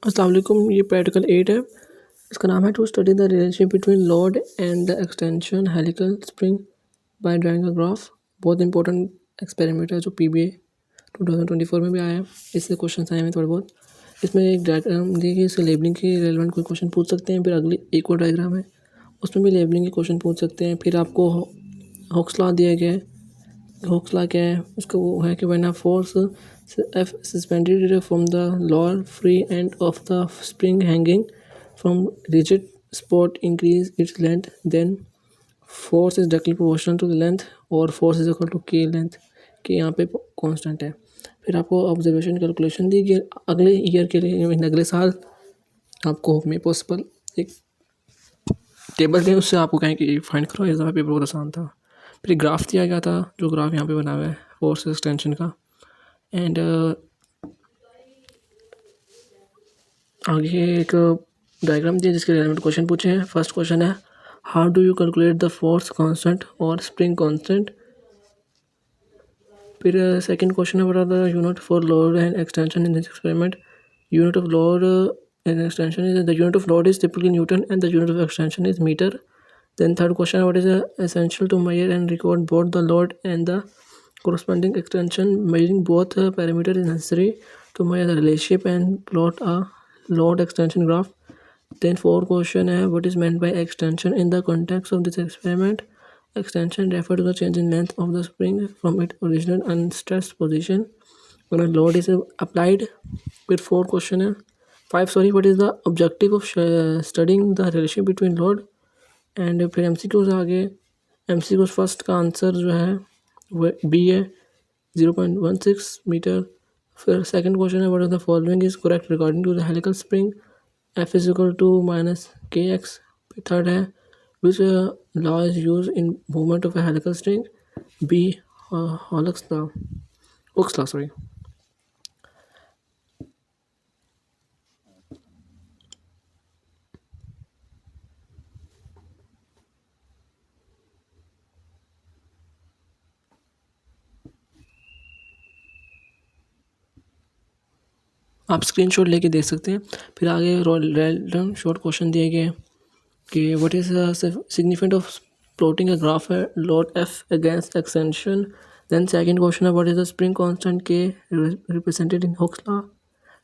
अस्सलाम वालेकुम। ये प्रैक्टिकल 8 है। इसका नाम है to study the relationship between load and the extension helical spring by drawing a graph. बहुत इंपॉर्टेंट एक्सपेरिमेंट है जो पीबीए 2024 में भी आया है। इससे क्वेश्चन आए हैं थोड़े बहुत। इसमें एक डायग्राम दी गई, इससे लेबलिंग के रेलेवेंट कोई क्वेश्चन पूछ सकते हैं। फिर अगली एक और डायग्राम है, उसमें भी लेबलिंग के क्वेश्चन पूछ सकते हैं। फिर आपको हुक्स लॉ दिया गया है। हुक्स लॉ क्या है? उसका वो है कि when a force F suspended from the lower free end of the spring hanging from rigid spot increase its length, then force is directly proportional to the length और force is equal to k length के यहाँ पे constant है। फिर आपको observation calculation दी गई अगले year के लिए, अगले साल आपको में पॉसिबल एक टेबल है, उससे आपको कहें कि फाइंड करो। ये पेपर बहुत आसान था। फिर ग्राफ दिया गया था, जो ग्राफ यहाँ पे बना हुआ है फोर्स एक्सटेंशन का। एंड आगे एक डायग्राम दिया जिसके रिलेवेंट क्वेश्चन पूछे हैं। फर्स्ट क्वेश्चन है, how do you calculate the force constant और स्प्रिंग कांस्टेंट। फिर सेकंड क्वेश्चन है, what are the unit for load and extension in this experiment. Unit of load and extension is the unit of load is typically newton and the unit of extension is metre. Then third question, what is essential to measure and record both the load and the corresponding extension? Measuring both parameters is necessary to measure the relationship and plot a load extension graph. Then fourth question है, what is meant by extension in the context of this experiment? Extension refer to the change in length of the spring from its original unstressed position when a load is applied. फिर fourth question है, what is the objective of studying the relationship between load and फिर MCQs आगे। MCQs first का answer जो है वो B है, 0.16 metre. फिर सेकंड क्वेश्चन है, what are the following is correct regarding to the helical spring, F is equal to -kx। फिर थर्ड है, which law is use in movement of a helical spring, B Hooke's law sorry. आप screenshot लेके देख सकते हैं। फिर आगे random short question दिए गए कि what is significant of plotting a graph load F against extension. Then second question है, what is the spring constant K represented in Hooke's law.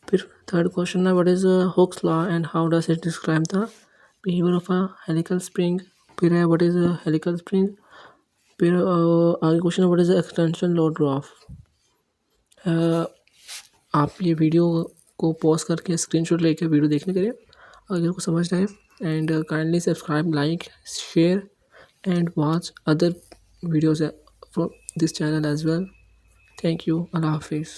फिर थर्ड क्वेश्चन है, what is Hooke's law and how does it describe the behaviour of a helical spring. फिर है, what is a helical spring. फिर आगे question है, what is the extension load graph. आप ये video को पॉज करके स्क्रीनशॉट लेके वीडियो देखने के लिए अगर आपको समझ आए। And kindly subscribe, like, share and watch other videos from this channel as well. Thank you. अल्लाह हाफिज़।